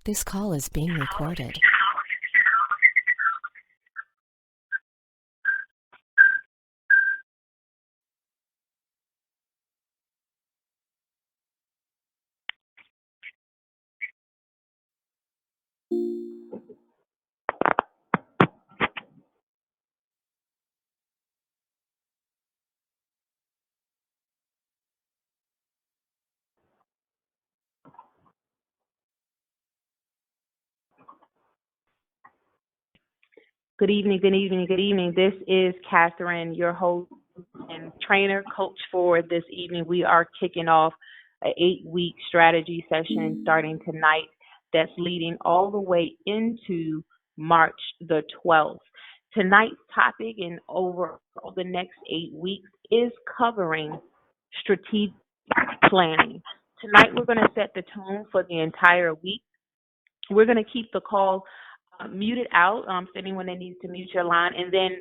This call is being recorded. Good evening, good evening, good evening. This is Catherine, your host and trainer coach for this evening. We are kicking off an 8-week strategy session starting tonight that's leading all the way into March the 12th. Tonight's topic and over the next 8 weeks is covering strategic planning. Tonight we're going to set the tone for the entire week. We're going to keep the call muted out for anyone that needs to mute your line. And then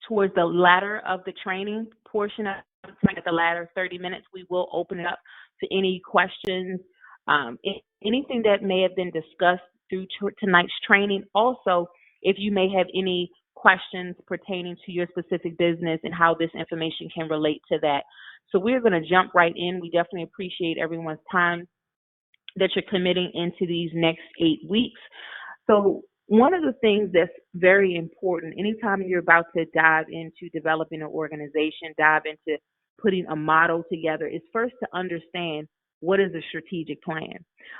towards the latter of the training portion of the latter 30 minutes, we will open it up to any questions, anything that may have been discussed through tonight's training. Also, if you may have any questions pertaining to your specific business and how this information can relate to that. So we're going to jump right in. We definitely appreciate everyone's time that you're committing into these next 8 weeks. So one of the things that's very important anytime you're about to dive into developing an organization, dive into putting a model together, is first to understand what is a strategic plan.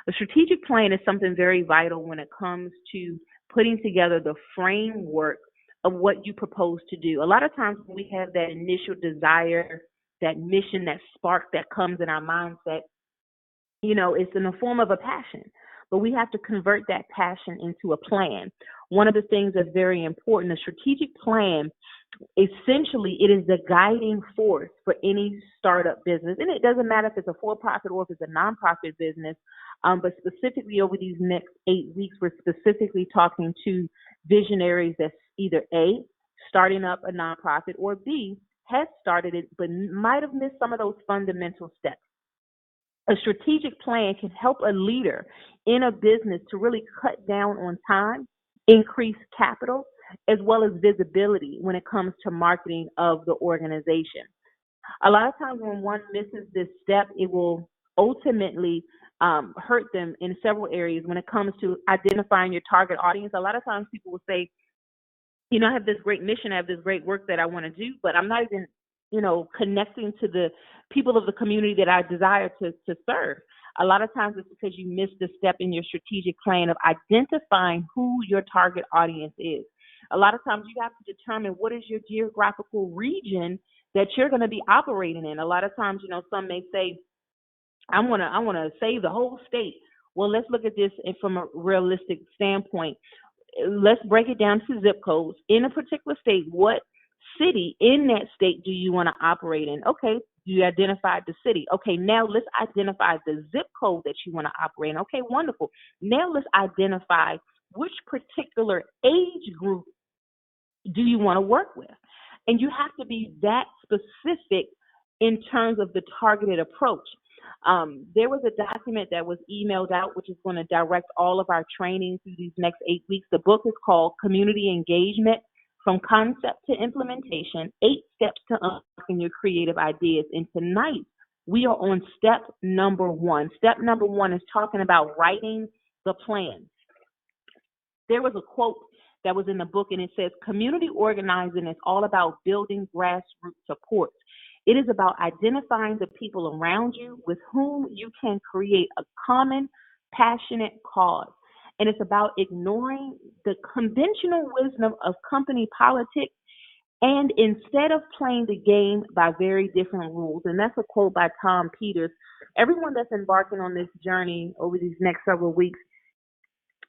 A strategic plan is something very vital when it comes to putting together the framework of what you propose to do. A lot of times when we have that initial desire, that mission, that spark that comes in our mindset, it's in the form of a passion, but we have to convert that passion into a plan. One of the things that's very important, a strategic plan, essentially, it is the guiding force for any startup business. And it doesn't matter if it's a for-profit or if it's a nonprofit business, but specifically over these next 8 weeks, we're specifically talking to visionaries that's either A, starting up a nonprofit, or B, has started it but might have missed some of those fundamental steps. A strategic plan can help a leader in a business to really cut down on time, increase capital, as well as visibility when it comes to marketing of the organization. A lot of times when one misses this step, it will ultimately hurt them in several areas when it comes to identifying your target audience. A lot of times people will say, I have this great mission, I have this great work that I want to do, but I'm not even connecting to the people of the community that I desire to serve. A lot of times it's because you missed the step in your strategic plan of identifying who your target audience is. A lot of times you have to determine what is your geographical region that you're going to be operating in. A lot of times, some may say, I want to save the whole state. Well, let's look at this from a realistic standpoint. Let's break it down to zip codes. In a particular state, what city in that state do you want to operate in? Okay, you identified the city. Okay, now let's identify the zip code that you want to operate in. Okay, wonderful. Now let's identify which particular age group do you want to work with. And you have to be that specific in terms of the targeted approach. There was a document that was emailed out, which is going to direct all of our training through these next 8 weeks. The book is called Community Engagement from Concept to Implementation, 8 Steps to Unlocking Your Creative Ideas. And tonight, we are on step number 1. Step number 1 is talking about writing the plan. There was a quote that was in the book, and it says, community organizing is all about building grassroots support. It is about identifying the people around you with whom you can create a common, passionate cause. And it's about ignoring the conventional wisdom of company politics and instead of playing the game by very different rules. And that's a quote by Tom Peters. Everyone that's embarking on this journey over these next several weeks,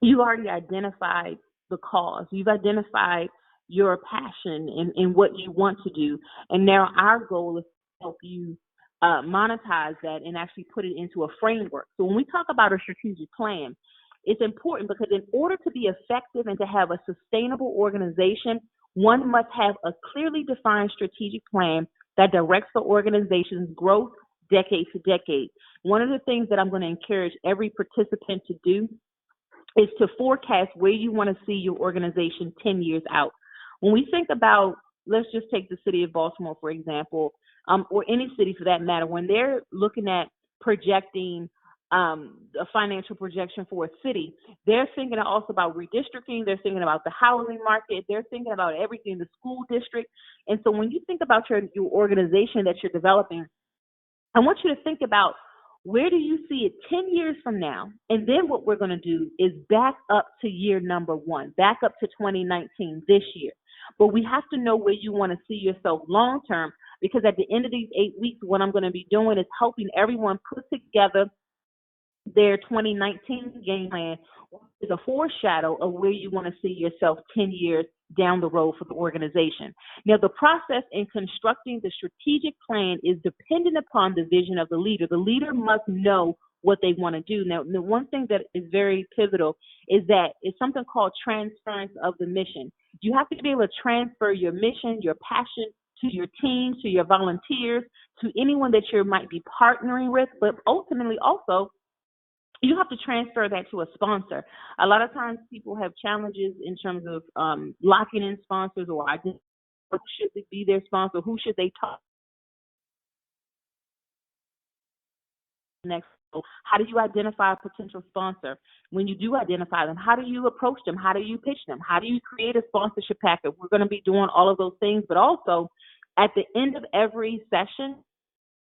you've already identified the cause. You've identified your passion in what you want to do. And now our goal is to help you monetize that and actually put it into a framework. So when we talk about a strategic plan, it's important because in order to be effective and to have a sustainable organization, one must have a clearly defined strategic plan that directs the organization's growth decade to decade. One of the things that I'm going to encourage every participant to do is to forecast where you want to see your organization 10 years out. When we think about, let's just take the city of Baltimore, for example, or any city for that matter, when they're looking at projecting a financial projection for a city, they're thinking also about redistricting, they're thinking about the housing market, they're thinking about everything, the school district. And so when you think about your organization that you're developing, I want you to think about, where do you see it 10 years from now? And then what we're going to do is back up to year number one, back up to 2019, this year. But we have to know where you want to see yourself long term, because at the end of these 8 weeks, what I'm going to be doing is helping everyone put together their 2019 game plan, is a foreshadow of where you want to see yourself 10 years down the road for the organization. Now, the process in constructing the strategic plan is dependent upon the vision of the leader. The leader must know what they want to do. Now, the one thing that is very pivotal is that it's something called transference of the mission. You have to be able to transfer your mission, your passion, to your team, to your volunteers, to anyone that you might be partnering with, but ultimately also you have to transfer that to a sponsor. A lot of times people have challenges in terms of locking in sponsors, or identifying who should be their sponsor, who should they talk next. How do you identify a potential sponsor? When you do identify them, how do you approach them? How do you pitch them? How do you create a sponsorship packet? We're going to be doing all of those things, but also at the end of every session,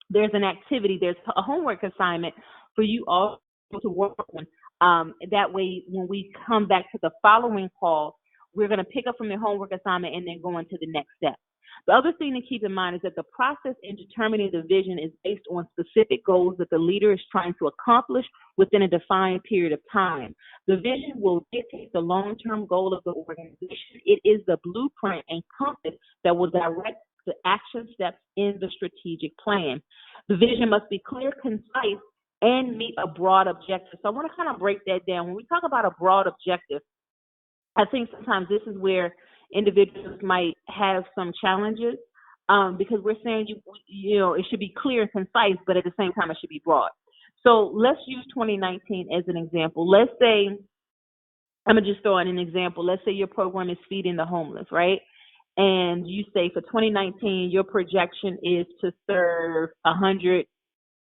there's an activity, there's a homework assignment for you all to work on. That way, when we come back to the following call, we're going to pick up from your homework assignment and then go into the next step. The other thing to keep in mind is that the process in determining the vision is based on specific goals that the leader is trying to accomplish within a defined period of time. The vision will dictate the long-term goal of the organization. It is the blueprint and compass that will direct the action steps in the strategic plan. The vision must be clear, concise, and meet a broad objective. So I want to kind of break that down. When we talk about a broad objective, I think sometimes this is where individuals might have some challenges, because we're saying you know it should be clear and concise, but at the same time it should be broad. So let's use 2019 as an example. Let's say, I'm gonna just throw in an example. Let's say your program is feeding the homeless, right? And you say for 2019 your projection is to serve 100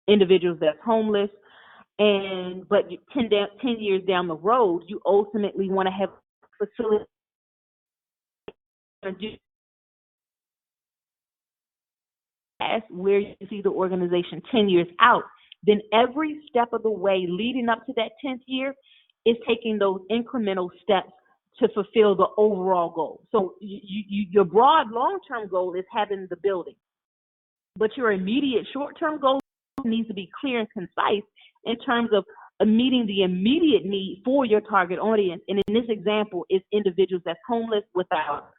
individuals that's homeless, but 10 years down the road, you ultimately want to have a facility where you see the organization 10 years out. Then every step of the way leading up to that 10th year is taking those incremental steps to fulfill the overall goal. So your broad long-term goal is having the building, but your immediate short-term goal needs to be clear and concise in terms of meeting the immediate need for your target audience. And in this example, it's individuals that's homeless without.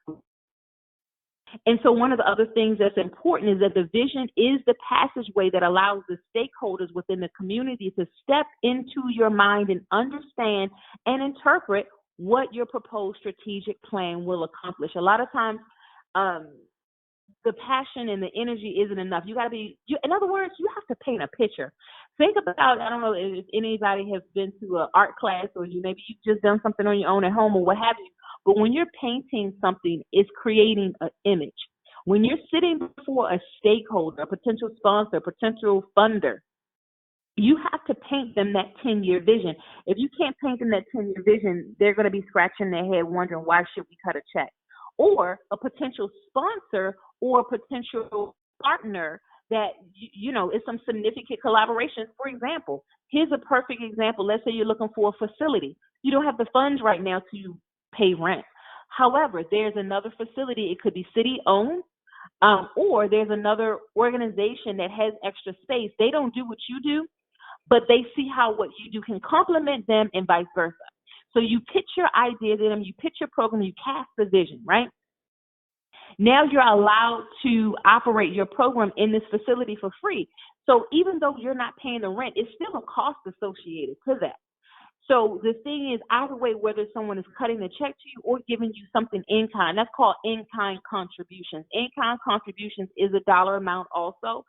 And so one of the other things that's important is that the vision is the passageway that allows the stakeholders within the community to step into your mind and understand and interpret what your proposed strategic plan will accomplish. A lot of times, the passion and the energy isn't enough. You got to be, in other words, you have to paint a picture. Think about, I don't know if anybody has been to an art class, or maybe you've just done something on your own at home or what have you. But when you're painting something, it's creating an image. When you're sitting before a stakeholder, a potential sponsor, a potential funder, you have to paint them that 10-year vision. If you can't paint them that 10-year vision, they're going to be scratching their head wondering, why should we cut a check? Or a potential sponsor or a potential partner that, is some significant collaboration. For example, here's a perfect example. Let's say you're looking for a facility. You don't have the funds right now to pay rent. However, there's another facility. It could be city-owned, or there's another organization that has extra space. They don't do what you do, but they see how what you do can complement them and vice versa. So you pitch your idea to them, you pitch your program, you cast the vision, right? Now you're allowed to operate your program in this facility for free. So even though you're not paying the rent, it's still a cost associated to that. So the thing is, either way, whether someone is cutting the check to you or giving you something in kind, that's called in-kind contributions. In-kind contributions is a dollar amount also.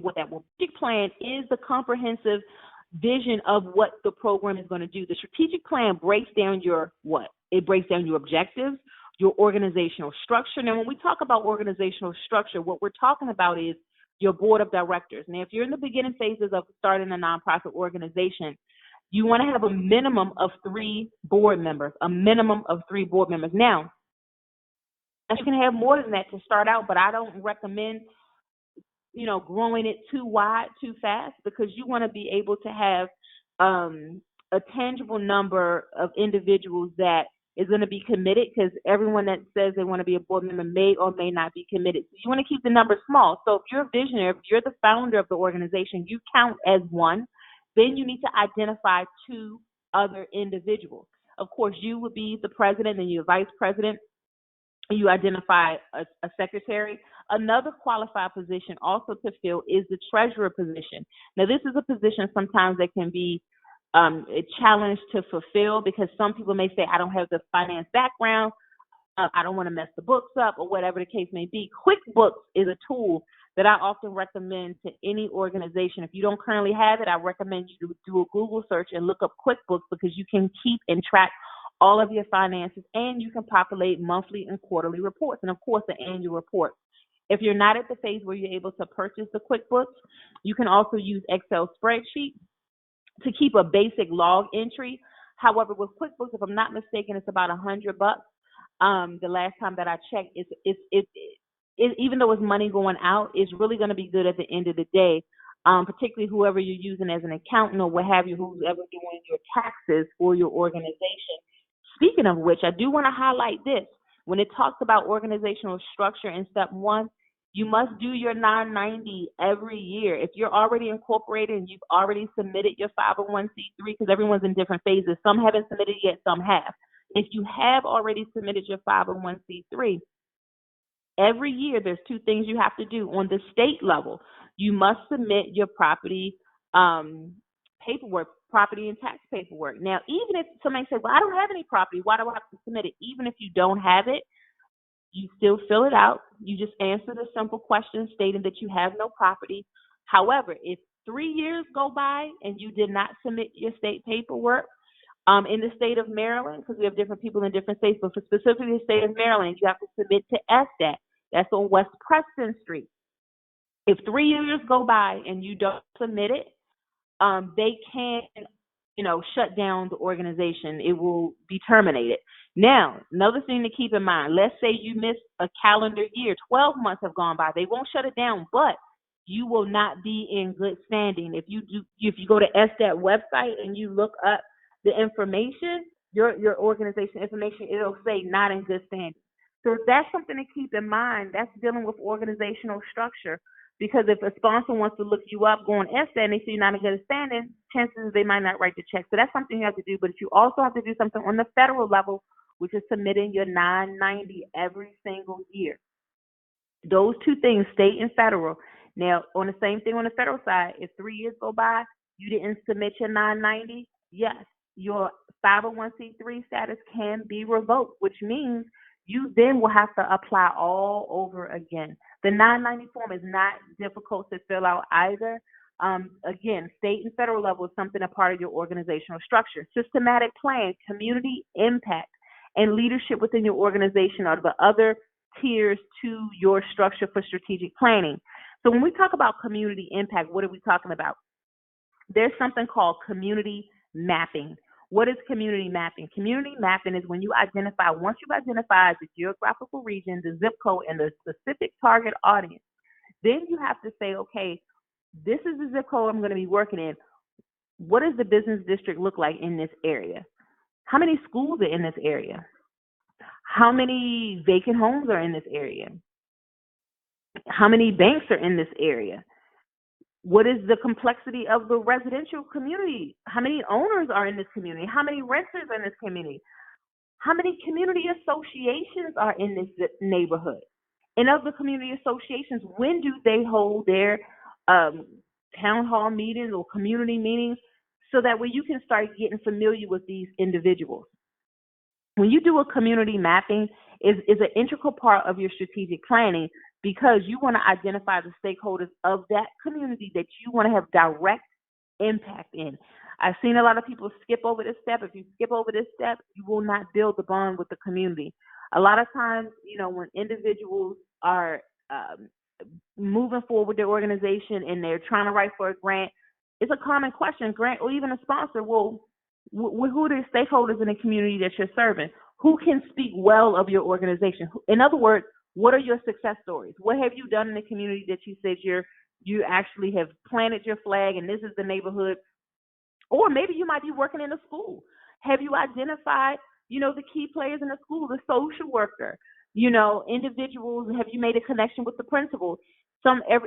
what that strategic plan is the comprehensive vision of what the program is going to do. The strategic plan breaks down your what? It breaks down your objectives, your organizational structure. Now, when we talk about organizational structure, what we're talking about is your board of directors. Now, if you're in the beginning phases of starting a nonprofit organization, you want to have a minimum of 3 board members, Now, you can have more than that to start out, but I don't recommend growing it too wide, too fast, because you want to be able to have a tangible number of individuals that is going to be committed, because everyone that says they want to be a board member may or may not be committed. So you want to keep the numbers small. So if you're a visionary, if you're the founder of the organization, you count as one. Then you need to identify 2 other individuals. Of course, you would be the president and your vice president. You identify a secretary. Another qualified position also to fill is the treasurer position. Now, this is a position sometimes that can be a challenge to fulfill, because some people may say, I don't have the finance background, I don't want to mess the books up, or whatever the case may be. QuickBooks is a tool that I often recommend to any organization. If you don't currently have it, I recommend you to do a Google search and look up QuickBooks, because you can keep and track all of your finances, and you can populate monthly and quarterly reports, and of course the annual report. If you're not at the phase where you're able to purchase the QuickBooks, you can also use Excel spreadsheet to keep a basic log entry. However, with QuickBooks, if I'm not mistaken, it's about $100. The last time that I checked, even though it's money going out, it's really going to be good at the end of the day, particularly whoever you're using as an accountant or what have you, who's ever doing your taxes for your organization. Speaking of which, I do want to highlight this. When it talks about organizational structure in step 1, you must do your 990 every year. If you're already incorporated and you've already submitted your 501c3, because everyone's in different phases, some haven't submitted yet, some have. If you have already submitted your 501c3, every year there's 2 things you have to do. On the state level, you must submit your property paperwork, property and tax paperwork. Now, even if somebody says, well, I don't have any property, why do I have to submit it? Even if you don't have it, you still fill it out. You just answer the simple question stating that you have no property. However, if 3 years go by and you did not submit your state paperwork, in the state of Maryland, because we have different people in different states, but for specifically the state of Maryland, you have to submit to SDAT. That's on West Preston Street. If 3 years go by and you don't submit it, they can, shut down the organization. It will be terminated. Now, another thing to keep in mind, let's say you missed a calendar year, 12 months have gone by. They won't shut it down, but you will not be in good standing. If you go to SDAT website and you look up the information, your organization information, it'll say not in good standing. So that's something to keep in mind. That's dealing with organizational structure. Because if a sponsor wants to look you up, go on SDAT, and they see you're not in good standing, chances they might not write the check. So that's something you have to do. But you also have to do something on the federal level, which is submitting your 990 every single year. Those 2 things, state and federal. Now, on the same thing on the federal side, if 3 years go by, you didn't submit your 990, yes, your 501c3 status can be revoked, which means you then will have to apply all over again. The 990 form is not difficult to fill out either. Again, state and federal level is something a part of your organizational structure. Systematic plan, community impact, and leadership within your organization are the other tiers to your structure for strategic planning. So when we talk about community impact, what are we talking about? There's something called community mapping. What is community mapping? Community mapping is when you identify, once you've identified the geographical region, the zip code, and the specific target audience, then you have to say, okay, this is the zip code I'm going to be working in. What does the business district look like in this area? How many schools are in this area? How many vacant homes are in this area? How many banks are in this area? What is the complexity of the residential community? How many owners are in this community? How many renters are in this community? How many community associations are in this neighborhood? And of the community associations, when do they hold their town hall meetings or community meetings? So that way you can start getting familiar with these individuals. When you do a community mapping, is an integral part of your strategic planning, because you want to identify the stakeholders of that community that you want to have direct impact in. I've seen a lot of people skip over this step. If you skip over this step, you will not build the bond with the community. A lot of times, when individuals are moving forward with their organization and they're trying to write for a grant, it's a common question, grant or even a sponsor, well, who are the stakeholders in the community that you're serving? Who can speak well of your organization? In other words, what are your success stories? What have you done in the community that you said you actually have planted your flag and this is the neighborhood? Or maybe you might be working in a school. Have you identified, the key players in the school, the social worker, individuals? Have you made a connection with the principal?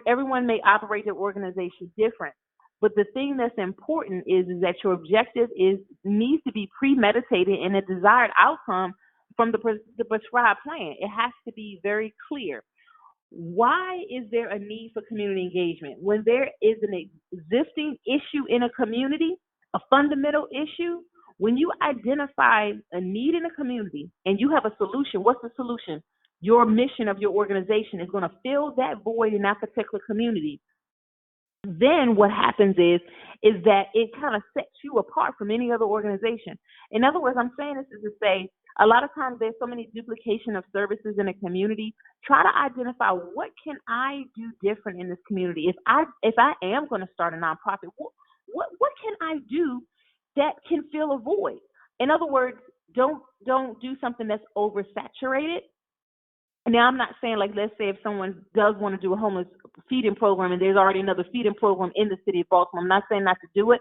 Everyone may operate their organization different. But the thing that's important is that your objective needs to be premeditated and a desired outcome from the prescribed plan. It has to be very clear. Why is there a need for community engagement? When there is an existing issue in a community, a fundamental issue, when you identify a need in a community and you have a solution, what's the solution? Your mission of your organization is going to fill that void in that particular community. Then what happens is that it kind of sets you apart from any other organization. In other words, I'm saying this is to say, a lot of times there's so many duplication of services in a community. Try to identify, what can I do different in this community? If I am going to start a nonprofit, what can I do that can fill a void? In other words, don't do something that's oversaturated. Now, I'm not saying, like, let's say if someone does want to do a homeless feeding program and there's already another feeding program in the city of Baltimore, I'm not saying not to do it,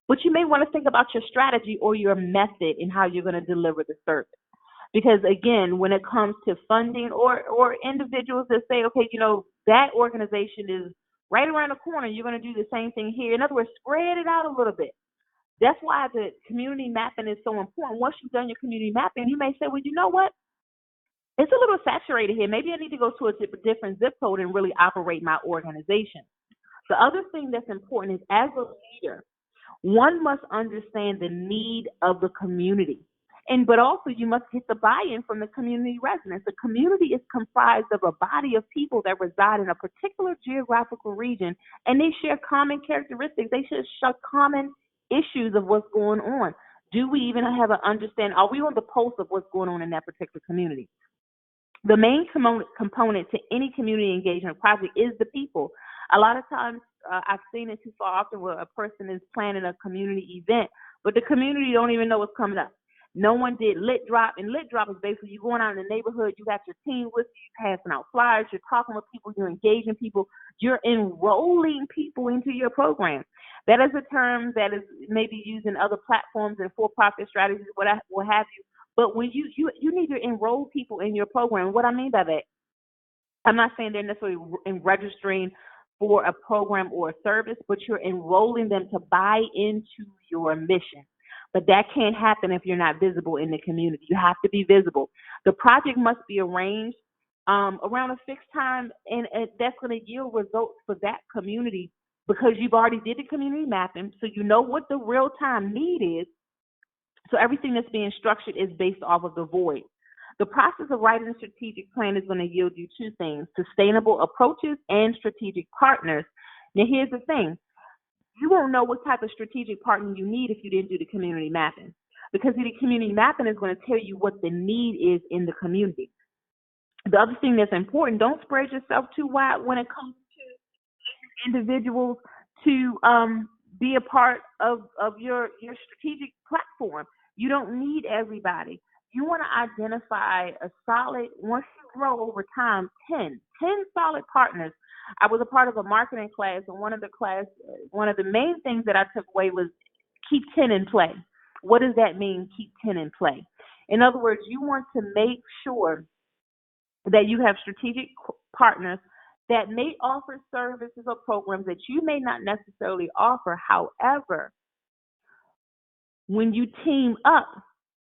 but you may want to think about your strategy or your method in how you're going to deliver the service. Because, again, when it comes to funding or individuals that say, okay, that organization is right around the corner, you're going to do the same thing here. In other words, spread it out a little bit. That's why the community mapping is so important. Once you've done your community mapping, you may say, well, you know what? It's a little saturated here. Maybe I need to go to a different zip code and really operate my organization. The other thing that's important is, as a leader, one must understand the need of the community. But also you must get the buy-in from the community residents. The community is comprised of a body of people that reside in a particular geographical region, and they share common characteristics. They share common issues of what's going on. Do we even have an understanding? Are we on the pulse of what's going on in that particular community? The main component to any community engagement project is the people. A lot of times I've seen it too far often where a person is planning a community event, but the community don't even know what's coming up. No one did Lit Drop, and Lit Drop is basically you going out in the neighborhood, you got your team with you, you're passing out flyers, you're talking with people, you're engaging people, you're enrolling people into your program. That is a term that is maybe used in other platforms and for-profit strategies, what have you. But when you need to enroll people in your program, what I mean by that, I'm not saying they're necessarily registering for a program or a service, but you're enrolling them to buy into your mission. But that can't happen if you're not visible in the community. You have to be visible. The project must be arranged around a fixed time, and that's going to yield results for that community because you've already did the community mapping, so you know what the real-time need is. So everything that's being structured is based off of the void. The process of writing a strategic plan is going to yield you two things: sustainable approaches and strategic partners. Now, here's the thing. You won't know what type of strategic partner you need if you didn't do the community mapping, because the community mapping is going to tell you what the need is in the community. The other thing that's important, don't spread yourself too wide when it comes to individuals to be a part of your strategic platform. You don't need everybody. You want to identify a solid, once you grow over time, 10 solid partners. I was a part of a marketing class, and one of the main things that I took away was keep 10 in play. What does that mean, keep 10 in play? In other words, you want to make sure that you have strategic partners that may offer services or programs that you may not necessarily offer. However, when you team up,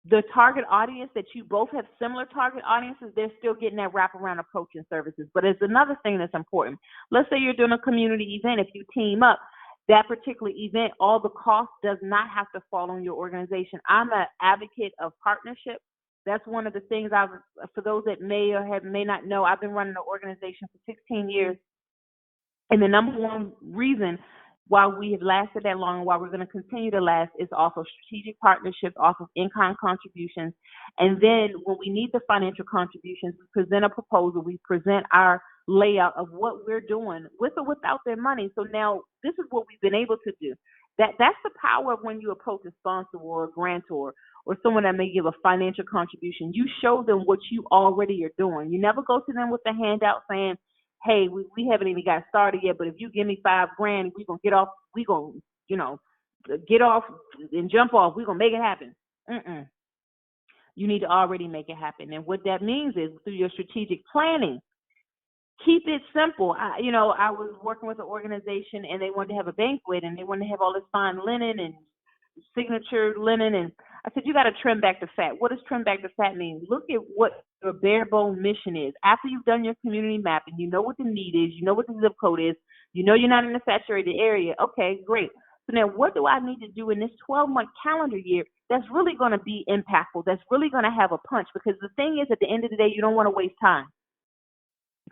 the target audience that you both have similar target audiences, they're still getting that wraparound approach and services. But there's another thing that's important. Let's say you're doing a community event. If you team up, that particular event, all the cost does not have to fall on your organization. I'm an advocate of partnership. That's one of the things for those that may not know, I've been running an organization for 16 years. And the number one reason why we have lasted that long and why we're going to continue to last is off of strategic partnerships, off of in-kind contributions. And then when we need the financial contributions, we present a proposal, we present our layout of what we're doing with or without their money. So now this is what we've been able to do. That's the power of when you approach a sponsor or a grantor or someone that may give a financial contribution. You show them what you already are doing. You never go to them with a handout saying, hey, we haven't even got started yet, but if you give me $5,000, we're going to get off, get off and jump off. We're going to make it happen. You need to already make it happen. And what that means is through your strategic planning, keep it simple. I was working with an organization and they wanted to have a banquet and they wanted to have all this fine linen and signature linen. And I said, you got to trim back the fat. What does trim back the fat mean? Look at what your bare bone mission is. After you've done your community mapping, you know what the need is, you know what the zip code is, you know you're not in a saturated area. Okay, great. So now what do I need to do in this 12-month calendar year that's really going to be impactful, that's really going to have a punch? Because the thing is, at the end of the day, you don't want to waste time.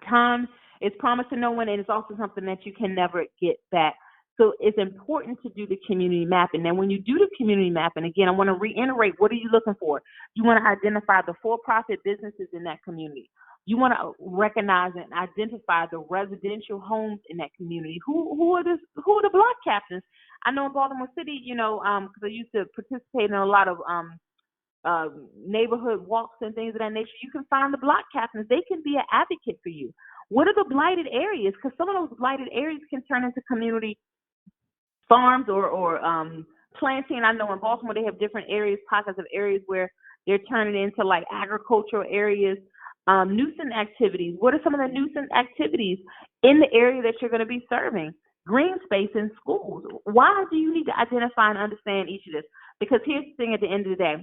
Time is promised to no one, and it's also something that you can never get back. So it's important to do the community mapping. Now, when you do the community mapping, again, I want to reiterate, what are you looking for? You want to identify the for-profit businesses in that community. You want to recognize and identify the residential homes in that community. Who are the block captains? I know in Baltimore City, because I used to participate in a lot of neighborhood walks and things of that nature. You can find the block captains. They can be an advocate for you. What are the blighted areas? Because some of those blighted areas can turn into community farms or planting. I know in Baltimore they have different areas, pockets of areas where they're turning into like agricultural areas. Nuisance activities. What are some of the nuisance activities in the area that you're going to be serving? Green space in schools. Why do you need to identify and understand each of this? Because here's the thing, at the end of the day,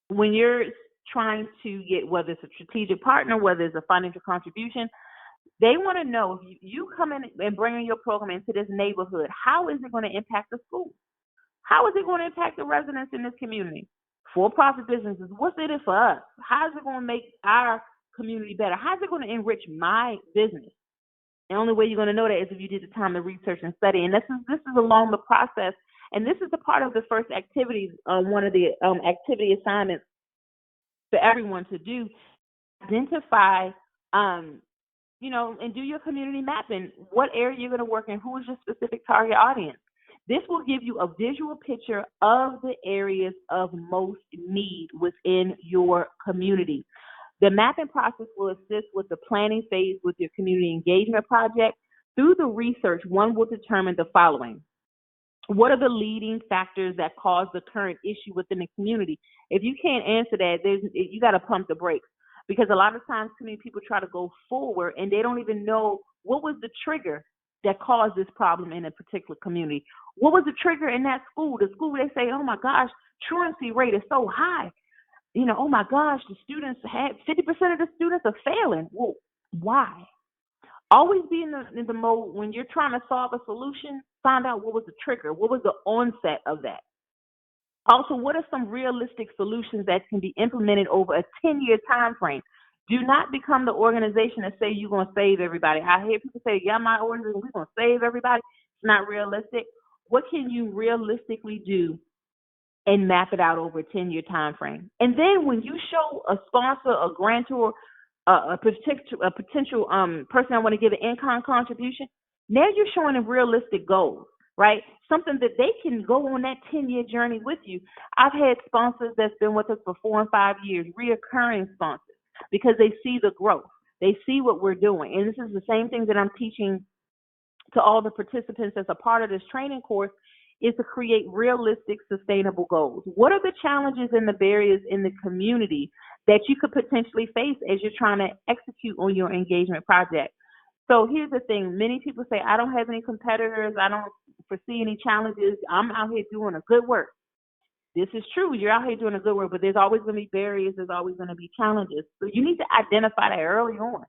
when you're trying to get, whether it's a strategic partner, whether it's a financial contribution, they want to know, if you come in and bring your program into this neighborhood, how is it going to impact the school? How is it going to impact the residents in this community? For-profit businesses, what's in it for us? How is it going to make our community better? How is it going to enrich my business? The only way you're going to know that is if you did the time to research and study. And this is along the process. And this is the part of the first activities, one of the activity assignments for everyone to do. Identify, and do your community mapping. What area you're going to work in? Who is your specific target audience? This will give you a visual picture of the areas of most need within your community. The mapping process will assist with the planning phase with your community engagement project. Through the research, one will determine the following. What are the leading factors that cause the current issue within the community? If you can't answer that, you got to pump the brakes, because a lot of times too many people try to go forward and they don't even know what was the trigger that caused this problem in a particular community. What was the trigger in that school? The school, they say, oh my gosh, truancy rate is so high. Oh my gosh, the students 50% of the students are failing. Well, why? Always be in the mode when you're trying to solve a solution, find out what was the trigger, what was the onset of that. Also, what are some realistic solutions that can be implemented over a 10-year time frame? Do not become the organization that say you're going to save everybody. I hear people say, yeah, my organization, we're going to save everybody. It's not realistic. What can you realistically do and map it out over a 10-year time frame? And then when you show a sponsor, a grantor, a potential person that want to give an in-kind contribution, now you're showing them realistic goals, right? Something that they can go on that 10-year journey with you. I've had sponsors that's been with us for 4 and 5 years, reoccurring sponsors, because they see the growth. They see what we're doing. And this is the same thing that I'm teaching to all the participants as a part of this training course, is to create realistic, sustainable goals. What are the challenges and the barriers in the community that you could potentially face as you're trying to execute on your engagement project? So here's the thing. Many people say, I don't have any competitors. I don't foresee any challenges. I'm out here doing a good work. This is true. You're out here doing a good work, but there's always going to be barriers. There's always going to be challenges. So you need to identify that early on.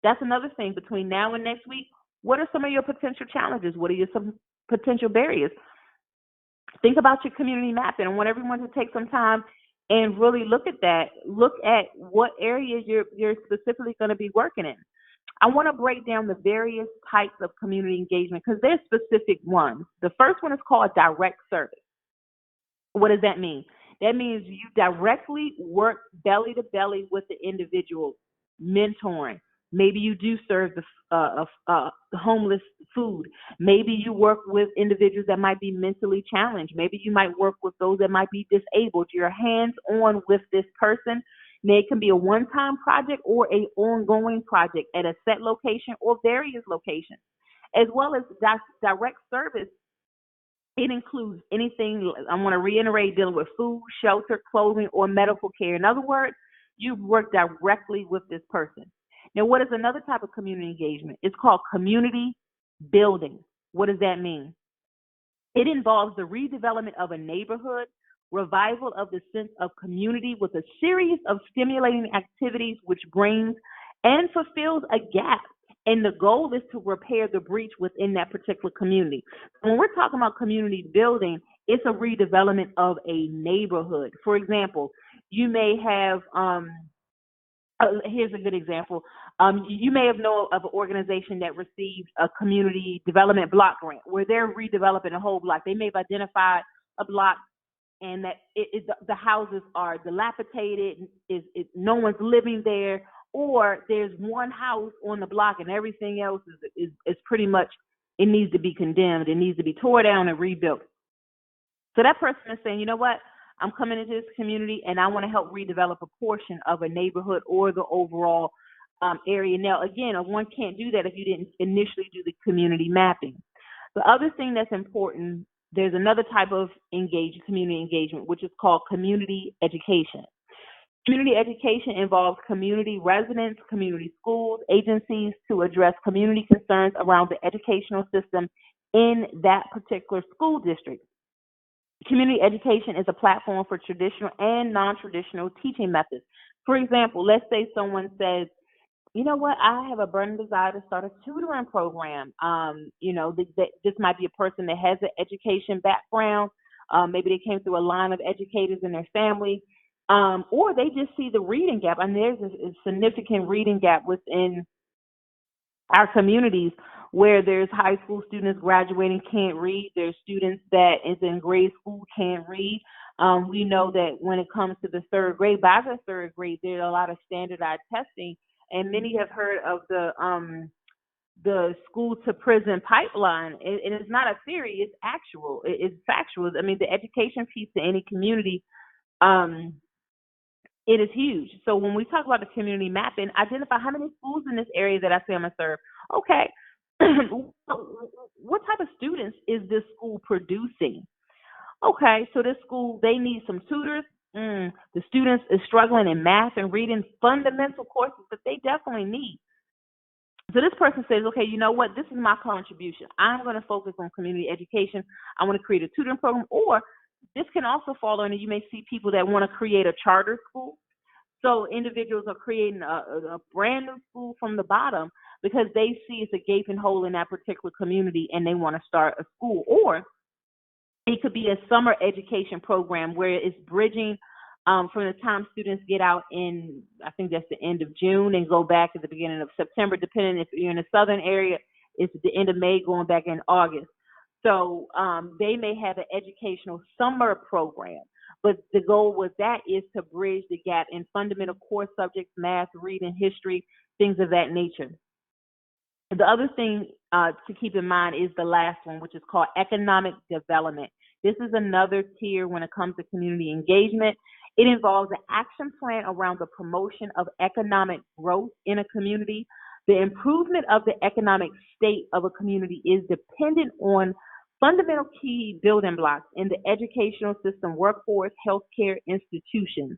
That's another thing. Between now and next week, what are some of your potential challenges? What are some potential barriers? Think about your community mapping. I want everyone to take some time and really look at that. Look at what areas you're specifically going to be working in. I want to break down the various types of community engagement because there's specific ones. The first one is called direct service. What does that mean? That means you directly work belly to belly with the individual, mentoring. Maybe you do serve the homeless food. Maybe you work with individuals that might be mentally challenged. Maybe you might work with those that might be disabled. You're hands on with this person. Now, it can be a one-time project or a ongoing project at a set location or various locations, as well as direct service. It includes anything, I want to reiterate, dealing with food, shelter, clothing, or medical care. In other words, you work directly with this person. Now, what is another type of community engagement? It's called community building. What does that mean? It involves the redevelopment of a neighborhood, revival of the sense of community with a series of stimulating activities which brings and fulfills a gap. And the goal is to repair the breach within that particular community. When we're talking about community building, it's a redevelopment of a neighborhood. For example, you may have here's a good example. You may have known of an organization that received a community development block grant where they're redeveloping a whole block. They may have identified a block and that the houses are dilapidated, no one's living there, or there's one house on the block and everything else is pretty much, it needs to be condemned. It needs to be tore down and rebuilt. So that person is saying, you know what? I'm coming into this community and I want to help redevelop a portion of a neighborhood or the overall area. Now, again, one can't do that if you didn't initially do the community mapping. The other thing that's important, there's another type of community engagement, which is called community education. Community education involves community residents, community schools, agencies to address community concerns around the educational system in that particular school district. Community education is a platform for traditional and non-traditional teaching methods. For example, let's say someone says, you know what, I have a burning desire to start a tutoring program. This might be a person that has an education background. Maybe they came through a line of educators in their family, or they just see the reading gap. And there's a significant reading gap within our communities where there's high school students graduating can't read. There's students that is in grade school can't read. We know that when it comes to the third grade, by the third grade, there's a lot of standardized testing, and many have heard of the school to prison pipeline. And it's not a theory; it's actual. It's factual. I mean, the education piece to any community, it is huge. So when we talk about the community mapping, identify how many schools in this area that I say I'm gonna serve. Okay. What type of students is this school producing? Okay, so this school, they need some tutors. The students is struggling in math and reading, fundamental courses that they definitely need. So this person says, okay, you know what? This is my contribution. I'm going to focus on community education. I want to create a tutoring program. Or this can also fall under, you may see people that want to create a charter school. So individuals are creating a brand new school from the bottom because they see it's a gaping hole in that particular community and they want to start a school. Or it could be a summer education program where it's bridging from the time students get out in, I think that's the end of June, and go back at the beginning of September, depending if you're in the southern area, it's the end of May going back in August. So they may have an educational summer program. But the goal with that is to bridge the gap in fundamental core subjects, math, reading, history, things of that nature. The other thing to keep in mind is the last one, which is called economic development. This is another tier when it comes to community engagement. It involves an action plan around the promotion of economic growth in a community. The improvement of the economic state of a community is dependent on fundamental key building blocks in the educational system, workforce, healthcare institutions.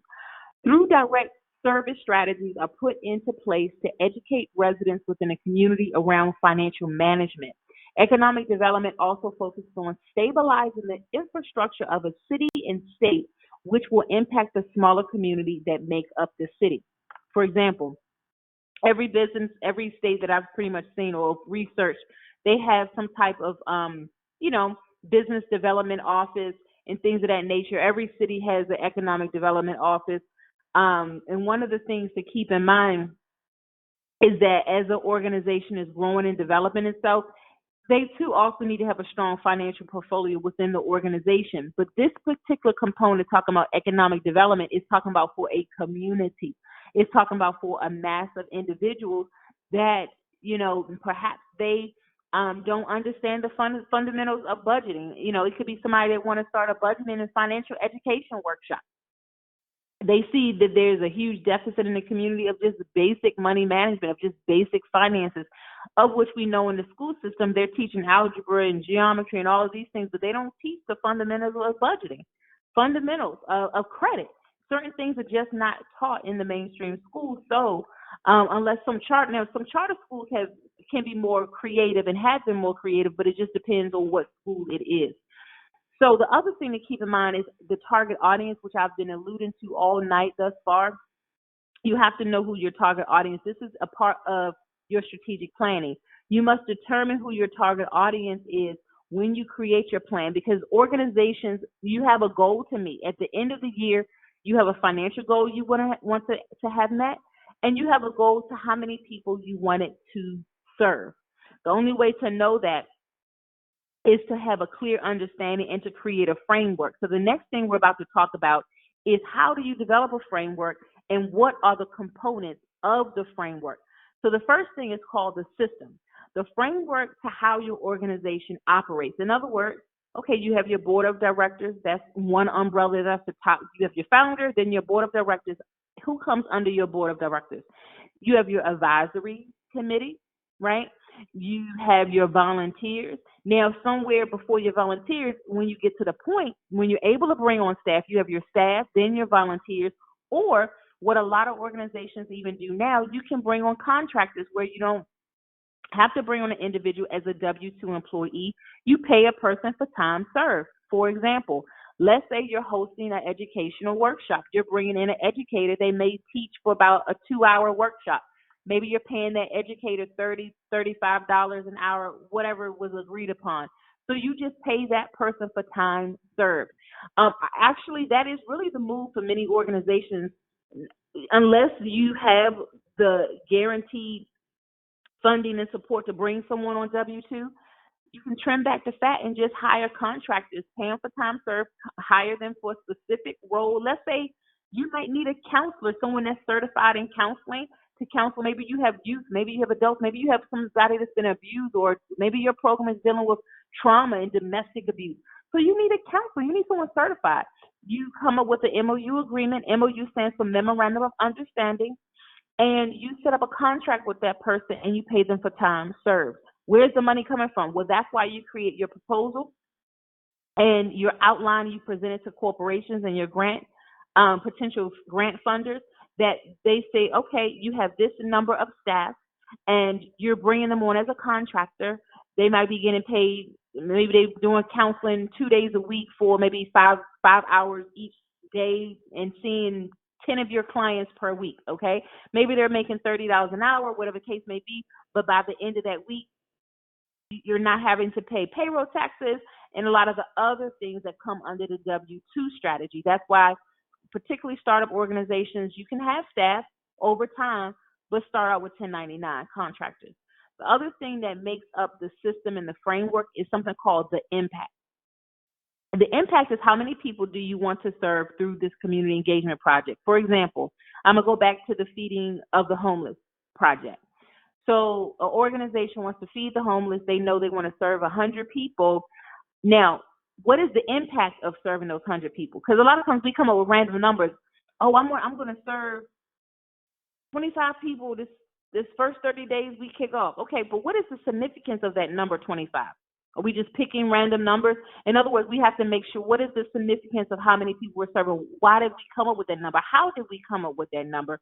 Through direct service strategies are put into place to educate residents within a community around financial management. Economic development also focuses on stabilizing the infrastructure of a city and state, which will impact the smaller community that make up the city. For example, every business, every state that I've pretty much seen or researched, they have some type of business development office, and things of that nature. Every city has an economic development office. And one of the things to keep in mind is that as an organization is growing and developing itself, they too also need to have a strong financial portfolio within the organization. But this particular component, talking about economic development, is talking about for a community. It's talking about for a mass of individuals that, perhaps they don't understand the fundamentals of budgeting. It could be somebody that want to start a budgeting and financial education workshop. They see that there's a huge deficit in the community of just basic money management, of just basic finances, of which we know in the school system they're teaching algebra and geometry and all of these things, but they don't teach the fundamentals of budgeting, fundamentals of credit. Certain things are just not taught in the mainstream schools. So unless some charter schools can be more creative and have been more creative, but it just depends on what school it is. So the other thing to keep in mind is the target audience, which I've been alluding to all night thus far. You have to know who your target audience is. This is a part of your strategic planning. You must determine who your target audience is when you create your plan, because organizations, you have a goal to meet. At the end of the year, you have a financial goal you want to have met, and you have a goal to how many people you want it to serve. The only way to know that is to have a clear understanding and to create a framework. So the next thing we're about to talk about is how do you develop a framework and what are the components of the framework. So the first thing is called the system, the framework to how your organization operates. In other words, okay, you have your board of directors. That's one umbrella. That's the top. You have your founder, then your board of directors. Who comes under your board of directors? You have your advisory committee, right? You have your volunteers. Now, somewhere before your volunteers, when you get to the point, when you're able to bring on staff, you have your staff, then your volunteers, or what a lot of organizations even do now, you can bring on contractors where you don't have to bring on an individual as a W-2 employee. You pay a person for time served. For example, let's say you're hosting an educational workshop. You're bringing in an educator. They may teach for about a 2-hour workshop. Maybe you're paying that educator $30, $35 an hour, whatever was agreed upon. So you just pay that person for time served. Actually, that is really the move for many organizations, unless you have the guaranteed funding and support to bring someone on W-2. You can trim back the fat and just hire contractors, pay them for time served, hire them for a specific role. Let's say you might need a counselor, someone that's certified in counseling to counsel. Maybe you have youth, maybe you have adults, maybe you have somebody that's been abused, or maybe your program is dealing with trauma and domestic abuse. So you need a counselor, you need someone certified. You come up with an MOU agreement. MOU stands for Memorandum of Understanding, and you set up a contract with that person and you pay them for time served. Where's the money coming from? Well, that's why you create your proposal and your outline. You present it to corporations and your potential grant funders, that they say, okay, you have this number of staff and you're bringing them on as a contractor. They might be getting paid, maybe they're doing counseling 2 days a week for maybe five hours each day and seeing 10 of your clients per week, okay? Maybe they're making $30 an hour, whatever the case may be, but by the end of that week, you're not having to pay payroll taxes and a lot of the other things that come under the W-2 strategy. That's why particularly startup organizations, you can have staff over time, but start out with 1099 contractors. The other thing that makes up the system and the framework is something called the impact. The impact is how many people do you want to serve through this community engagement project. For example, I'm going to go back to the Feeding of the Homeless project. So an organization wants to feed the homeless. They know they want to serve 100 people. Now, what is the impact of serving those 100 people? Because a lot of times we come up with random numbers. Oh, I'm going to serve 25 people this first 30 days we kick off. Okay, but what is the significance of that number 25? Are we just picking random numbers? In other words, we have to make sure what is the significance of how many people we're serving? Why did we come up with that number? How did we come up with that number?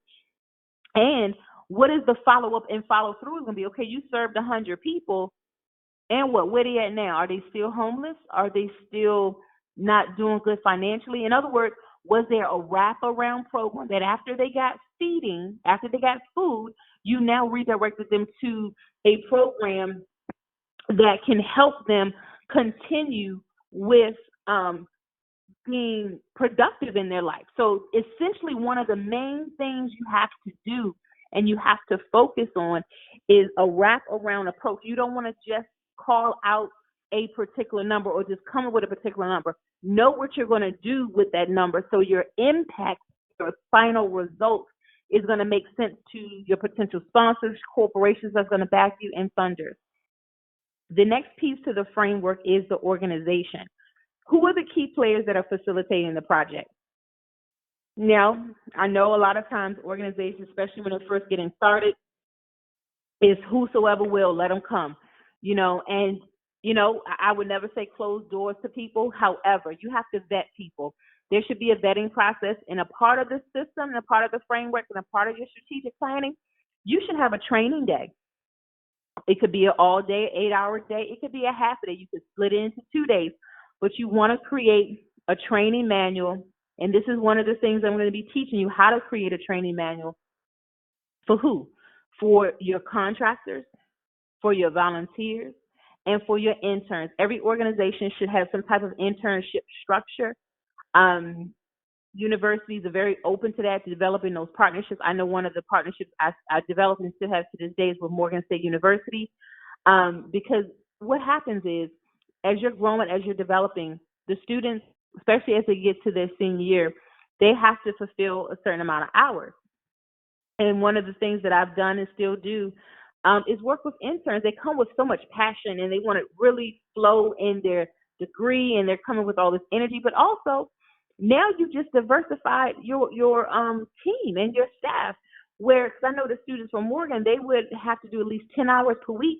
And what is the follow-up and follow-through is going to be? Okay, you served 100 people. And what? Where they at now? Are they still homeless? Are they still not doing good financially? In other words, was there a wraparound program that after they got feeding, after they got food, you now redirected them to a program that can help them continue with being productive in their life. So essentially, one of the main things you have to do and you have to focus on is a wrap around approach. You don't want to just call out a particular number or just come up with a particular number. Know what you're going to do with that number so your impact, your final result is going to make sense to your potential sponsors, corporations that's going to back you, and funders. The next piece to the framework is the organization. Who are the key players that are facilitating the project? Now, I know a lot of times organizations, especially when they're first getting started, is whosoever will, let them come, and, I would never say close doors to people. However, you have to vet people. There should be a vetting process, and a part of the system, and a part of the framework, and a part of your strategic planning, you should have a training day. It could be an all-day, 8-hour day. It could be a half a day. You could split it into 2 days. But you want to create a training manual, and this is one of the things I'm going to be teaching you, how to create a training manual. For who? For your contractors, for your volunteers, and for your interns. Every organization should have some type of internship structure. Universities are very open to that, to developing those partnerships. I know one of the partnerships I developed and still have to this day is with Morgan State University, because what happens is, as you're growing, as you're developing, the students, especially as they get to their senior year, they have to fulfill a certain amount of hours. And one of the things that I've done and still do is work with interns. They come with so much passion and they want to really flow in their degree, and they're coming with all this energy. But also, now you just diversified your team and your staff. Where, because I know the students from Morgan, they would have to do at least 10 hours per week.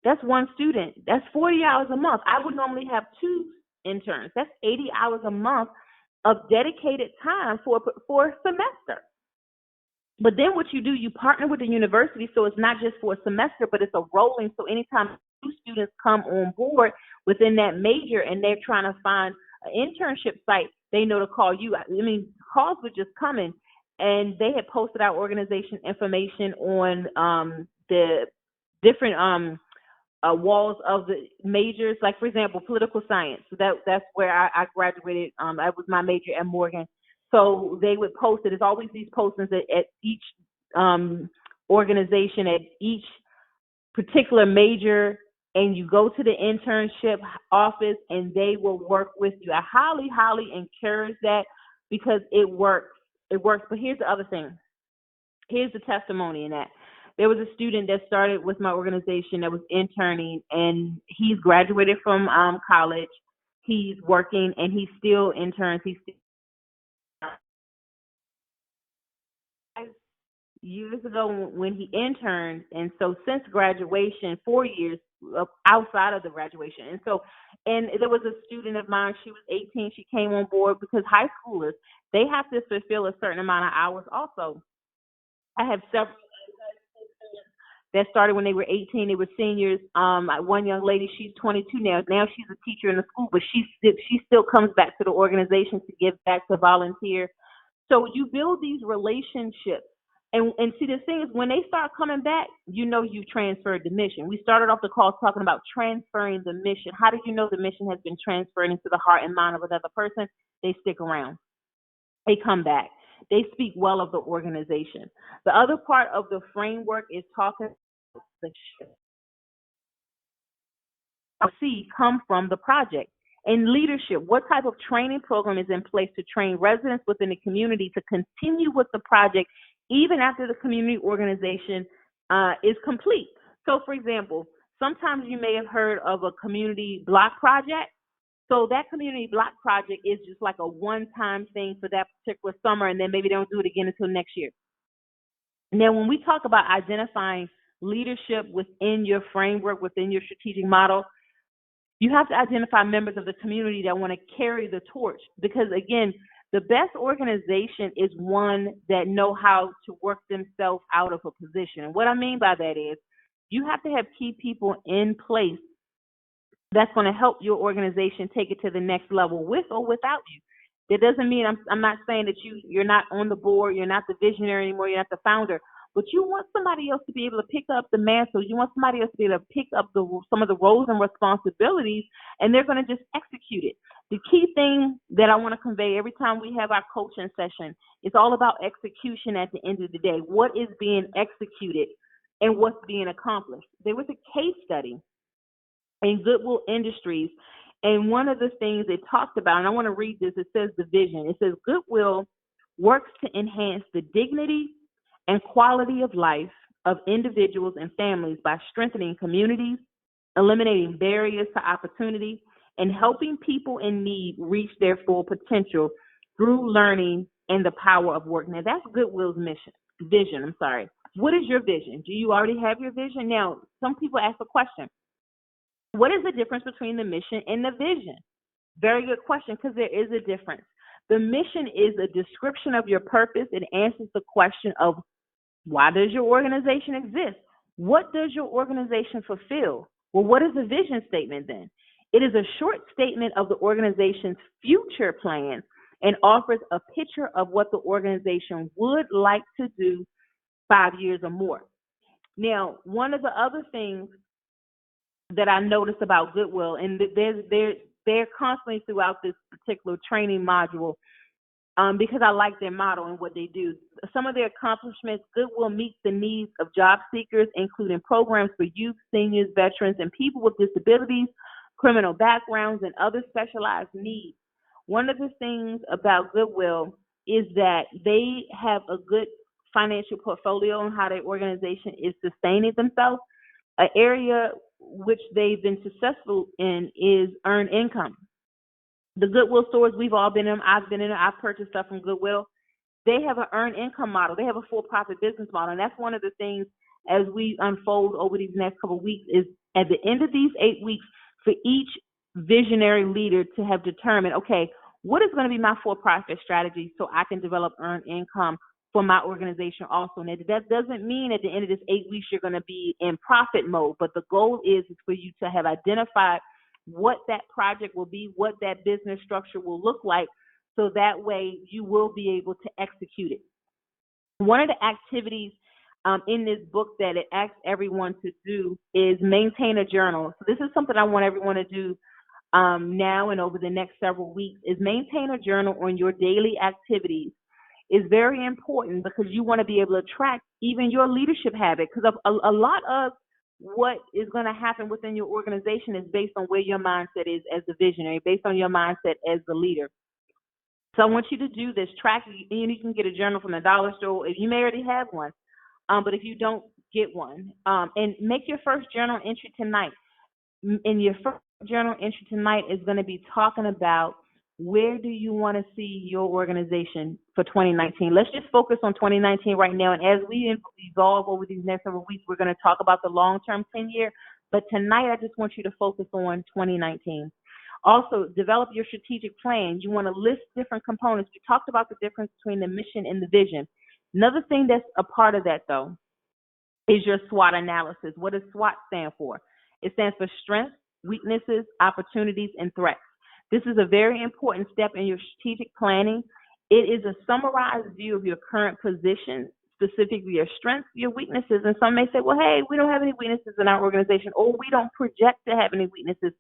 That's one student. That's 40 hours a month. I would normally have 2 interns. That's 80 hours a month of dedicated time for a semester. But then what you do, you partner with the university, so it's not just for a semester, but it's a rolling. So anytime new students come on board within that major and they're trying to find an internship site, they know to call you. I mean, calls were just coming, and they had posted our organization information on the different walls of the majors. Like, for example, political science. So that's where I graduated. That was my major at Morgan. So they would post it. There's always these postings at each organization, at each particular major, and you go to the internship office and they will work with you. I highly, highly encourage that because it works. It works. But here's the other thing. Here's the testimony in that. There was a student that started with my organization that was interning, and he's graduated from college. He's working, and he still interns. He's still years ago when he interned, and so since graduation, 4 years outside of the graduation. And there was a student of mine, she was 18, she came on board because high schoolers, they have to fulfill a certain amount of hours also. I have several that started when they were 18, they were seniors. One young lady, she's 22 now. Now she's a teacher in the school, but she still comes back to the organization to give back, to volunteer. So you build these relationships. And see, the thing is, when they start coming back, you've transferred the mission. We started off the call talking about transferring the mission. How do you know the mission has been transferred into the heart and mind of another person? They stick around. They come back. They speak well of the organization. The other part of the framework is talking about the come from the project. And leadership, what type of training program is in place to train residents within the community to continue with the project even after the community organization is complete? So, for example, sometimes you may have heard of a community block project. So that community block project is just like a one-time thing for that particular summer, and then maybe they don't do it again until next year. Now, when we talk about identifying leadership within your framework, within your strategic model, you have to identify members of the community that want to carry the torch, because, again, the best organization is one that know how to work themselves out of a position. And what I mean by that is you have to have key people in place that's going to help your organization take it to the next level, with or without you. That doesn't mean I'm not saying that you're not on the board, you're not the visionary anymore, you're not the founder, but you want somebody else to be able to pick up the mantle. You want somebody else to be able to pick up some of the roles and responsibilities, and they're going to just execute it. The key thing that I want to convey every time we have our coaching session. It's all about execution at the end of the day. What is being executed and what's being accomplished? There was a case study in Goodwill Industries, and one of the things it talked about, and I want to read this, it says the vision. It says Goodwill works to enhance the dignity and quality of life of individuals and families by strengthening communities, eliminating barriers to opportunity, and helping people in need reach their full potential through learning and the power of work. Now, that's Goodwill's vision. What is your vision? Do you already have your vision? Now, some people ask a question. What is the difference between the mission and the vision? Very good question, because there is a difference. The mission is a description of your purpose. It answers the question of why does your organization exist? What does your organization fulfill? Well, what is the vision statement then? It is a short statement of the organization's future plans and offers a picture of what the organization would like to do 5 years or more. Now, one of the other things that I noticed about Goodwill, and they're constantly throughout this particular training module, because I like their model and what they do. Some of their accomplishments: Goodwill meets the needs of job seekers, including programs for youth, seniors, veterans, and people with disabilities, criminal backgrounds, and other specialized needs. One of the things about Goodwill is that they have a good financial portfolio on how their organization is sustaining themselves. An area which they've been successful in is earned income. The Goodwill stores, we've all been in them. I've been in them. I've purchased stuff from Goodwill. They have an earned income model. They have a for-profit business model. And that's one of the things as we unfold over these next couple of weeks is at the end of these 8 weeks for each visionary leader to have determined, okay, what is going to be my for-profit strategy so I can develop earned income for my organization also. Now, that doesn't mean at the end of this 8 weeks you're going to be in profit mode, but the goal is for you to have identified what that project will be, what that business structure will look like, so that way you will be able to execute it. One of the activities in this book that it asks everyone to do is maintain a journal. So this is something I want everyone to do now and over the next several weeks, is maintain a journal on your daily activities. Is very important because you want to be able to track even your leadership habit, because a lot of what is going to happen within your organization is based on where your mindset is as the visionary, based on your mindset as the leader. So I want you to do this. Track, and you can get a journal from the dollar store. If you may already have one, but if you don't, get one. And make your first journal entry tonight. And your first journal entry tonight is going to be talking about where do you want to see your organization for 2019. Let's just focus on 2019 right now. And as we evolve over these next several weeks, we're going to talk about the long-term 10-year. But tonight, I just want you to focus on 2019. Also, develop your strategic plan. You want to list different components. We talked about the difference between the mission and the vision. Another thing that's a part of that, though, is your SWOT analysis. What does SWOT stand for? It stands for strengths, weaknesses, opportunities, and threats. This is a very important step in your strategic planning. It is a summarized view of your current position, specifically your strengths, your weaknesses. And some may say, well, hey, we don't have any weaknesses in our organization, or we don't project to have any weaknesses.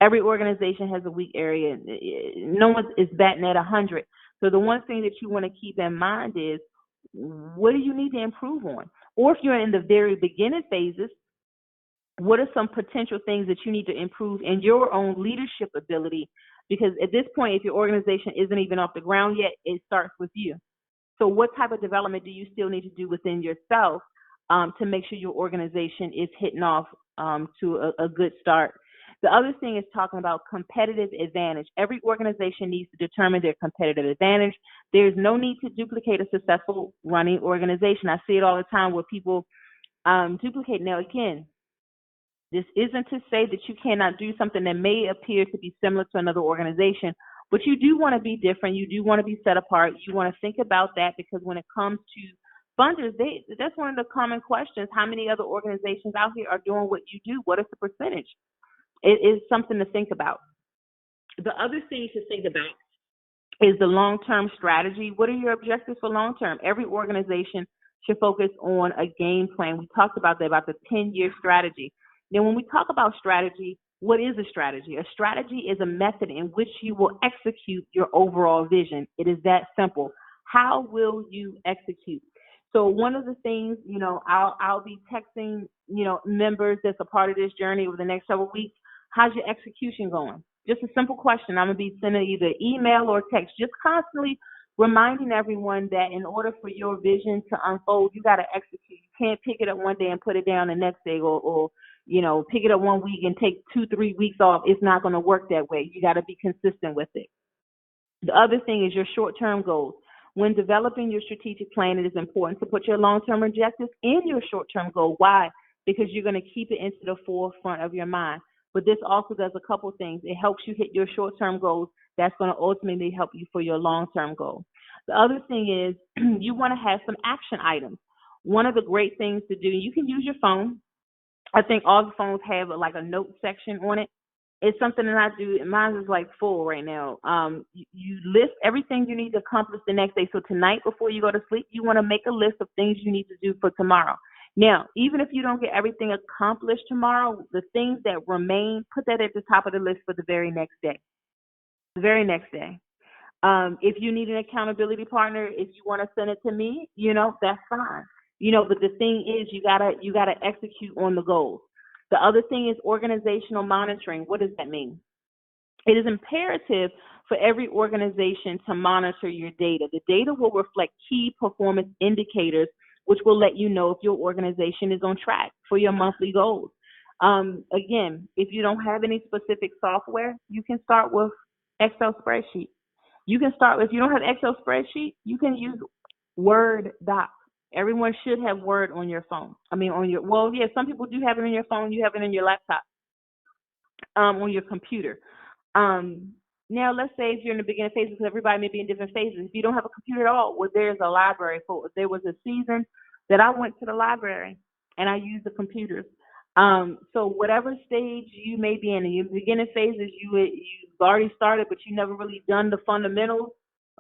Every organization has a weak area. No one is batting at 100. So the one thing that you want to keep in mind is, what do you need to improve on? Or if you're in the very beginning phases, what are some potential things that you need to improve in your own leadership ability? Because at this point, if your organization isn't even off the ground yet, it starts with you. So what type of development do you still need to do within yourself to make sure your organization is hitting off to a good start? The other thing is talking about competitive advantage. Every organization needs to determine their competitive advantage. There's no need to duplicate a successful running organization. I see it all the time where people duplicate. Now, again, this isn't to say that you cannot do something that may appear to be similar to another organization, but you do want to be different. You do want to be set apart. You want to think about that, because when it comes to funders, that's one of the common questions. How many other organizations out here are doing what you do? What is the percentage? It is something to think about. The other thing to think about is the long-term strategy. What are your objectives for long-term? Every organization should focus on a game plan. We talked about that, about the 10-year strategy. Now, when we talk about strategy, What is a strategy? A strategy is a method in which you will execute your overall vision. It is that simple. How will you execute? So one of the things, I'll be texting, members that's a part of this journey over the next several weeks. How's your execution going? Just a simple question. I'm gonna be sending either email or text, just constantly reminding everyone that in order for your vision to unfold, you got to execute. You can't pick it up one day and put it down the next day, or pick it up one week and take 2-3 weeks off. It's not going to work that way. You got to be consistent with it. The other thing is your short-term goals. When developing your strategic plan, it is important to put your long-term objectives in your short-term goal. Why? Because you're going to keep it into the forefront of your mind. But this also does a couple things. It helps you hit your short-term goals. That's going to ultimately help you for your long-term goal. The other thing is you want to have some action items. One of the great things to do, you can use your phone. I think all the phones have like a note section on it. It's something that I do. Mine is like full right now. You list everything you need to accomplish the next day. So tonight, before you go to sleep, you want to make a list of things you need to do for tomorrow. Now, even if you don't get everything accomplished tomorrow, the things that remain, put that at the top of the list for the very next day. The very next day. If you need an accountability partner, if you want to send it to me, that's fine. But the thing is, you gotta execute on the goals. The other thing is organizational monitoring. What does that mean? It is imperative for every organization to monitor your data. The data will reflect key performance indicators, which will let you know if your organization is on track for your monthly goals. Again, if you don't have any specific software, you can start with Excel spreadsheet. You can start with, if you don't have Excel spreadsheet, you can use Word docs. Everyone should have Word on your phone. Some people do have it on your phone. You have it on your laptop, on your computer. Now, let's say if you're in the beginning phases, because everybody may be in different phases. If you don't have a computer at all, well, there's a library for. There was a season that I went to the library and I used the computers. So whatever stage you may be in your beginning phases, you've already started, but you never really done the fundamentals.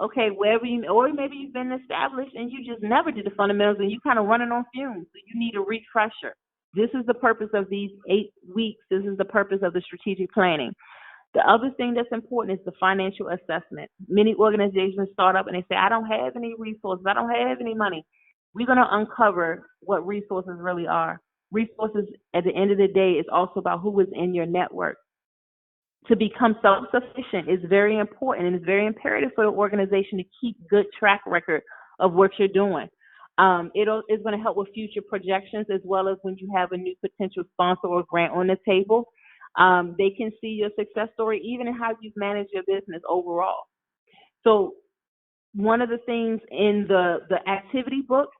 Okay, or maybe you've been established and you just never did the fundamentals and you kind of running on fumes. So you need a refresher. This is the purpose of these 8 weeks. This is the purpose of the strategic planning. The other thing that's important is the financial assessment. Many organizations start up and they say, I don't have any resources. I don't have any money. We're going to uncover what resources really are. Resources, at the end of the day, is also about who is in your network. To become self-sufficient is very important, and it's very imperative for the organization to keep good track record of what you're doing. It's going to help with future projections, as well as when you have a new potential sponsor or grant on the table. They can see your success story, even in how you've managed your business overall. So one of the things in the activity book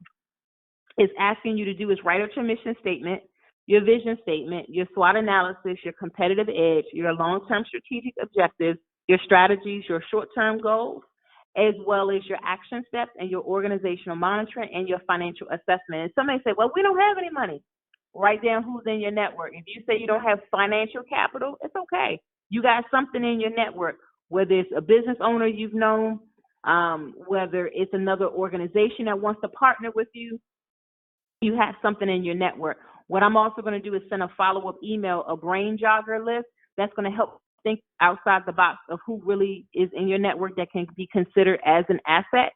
is asking you to do is write out your mission statement, your vision statement, your SWOT analysis, your competitive edge, your long-term strategic objectives, your strategies, your short-term goals, as well as your action steps and your organizational monitoring and your financial assessment. And somebody say, well, we don't have any money. Write down who's in your network. If you say you don't have financial capital, it's okay. You got something in your network, whether it's a business owner you've known, whether it's another organization that wants to partner with you, you have something in your network. What I'm also going to do is send a follow-up email, a brain jogger list that's going to help think outside the box of who really is in your network that can be considered as an asset.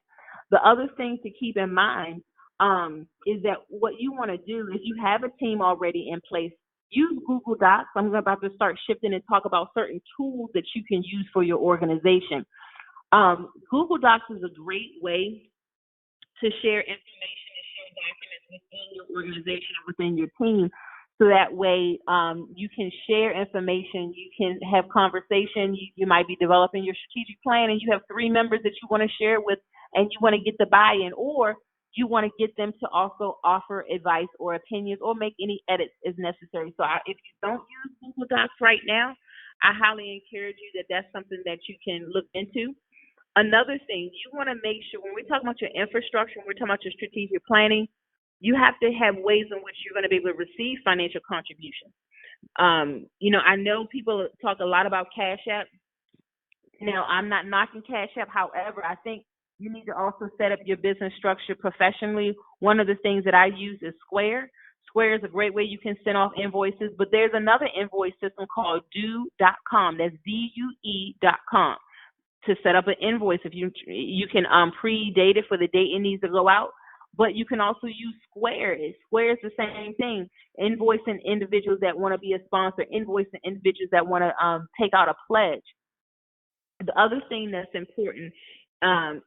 The other thing to keep in mind is that what you want to do is you have a team already in place. Use Google Docs. I'm about to start shifting and talk about certain tools that you can use for your organization. Google Docs is a great way to share information and share documents within your organization or within your team. So that way you can share information, you can have conversation, you might be developing your strategic plan and you have 3 members that you want to share with and you want to get the buy-in, or you want to get them to also offer advice or opinions or make any edits as necessary. So if you don't use Google Docs right now, I highly encourage you that that's something that you can look into. Another thing, you want to make sure when we're talking about your infrastructure, when we're talking about your strategic planning, you have to have ways in which you're going to be able to receive financial contributions. I know people talk a lot about Cash App. Now, I'm not knocking Cash App. However, I think you need to also set up your business structure professionally. One of the things that I use is Square. Square is a great way you can send off invoices, but there's another invoice system called Due.com. That's DUE.com. To set up an invoice, if you can pre-date it for the date it needs to go out, but you can also use Square. Square is the same thing. Invoicing individuals that want to be a sponsor, invoicing individuals that want to take out a pledge. The other thing that's important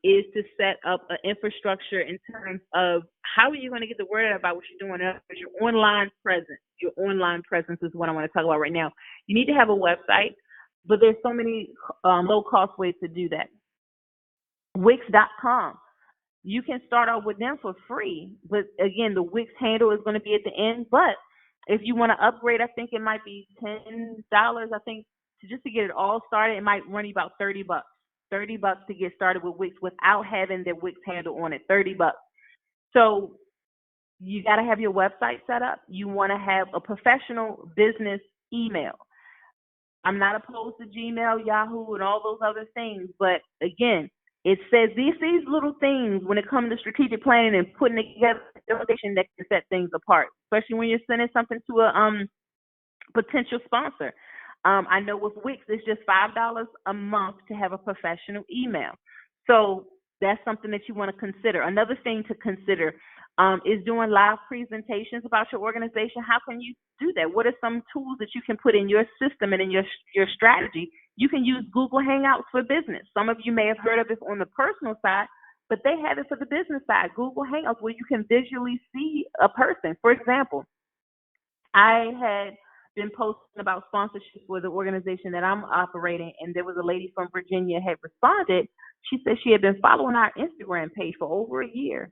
is to set up an infrastructure in terms of how are you going to get the word out about what you're doing. Your online presence. Your online presence is what I want to talk about right now. You need to have a website, but there's so many low-cost ways to do that. Wix.com. You can start off with them for free, but again, the Wix handle is going to be at the end. But if you want to upgrade, I think it might be $10. I think just to get it all started, it might run you about $30. $30 to get started with Wix without having their Wix handle on it. $30. So you got to have your website set up. You want to have a professional business email. I'm not opposed to Gmail, Yahoo, and all those other things, but again, it says these little things when it comes to strategic planning and putting together an organization that can set things apart, especially when you're sending something to a potential sponsor. I know with Wix, it's just $5 a month to have a professional email. So that's something that you want to consider. Another thing to consider is doing live presentations about your organization. How can you do that? What are some tools that you can put in your system and in your strategy? You can use Google Hangouts for business. Some of you may have heard of this on the personal side, but they have it for the business side. Google Hangouts, where you can visually see a person. For example, I had been posting about sponsorship for the organization that I'm operating, and there was a lady from Virginia had responded. She said she had been following our Instagram page for over a year.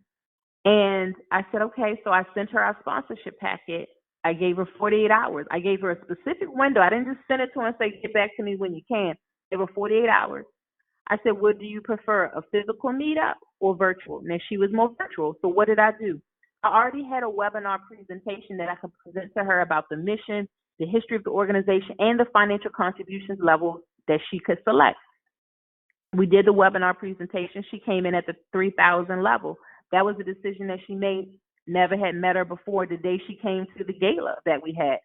And I said, okay, so I sent her our sponsorship packet. I gave her 48 hours. I gave her a specific window. I didn't just send it to her and say, get back to me when you can. There were 48 hours. I said, what do you prefer, a physical meetup or virtual? Now, she was more virtual. So what did I do? I already had a webinar presentation that I could present to her about the mission, the history of the organization, and the financial contributions level that she could select. We did the webinar presentation. She came in at the 3,000 level. That was a decision that she made. Never had met her before the day she came to the gala that we had.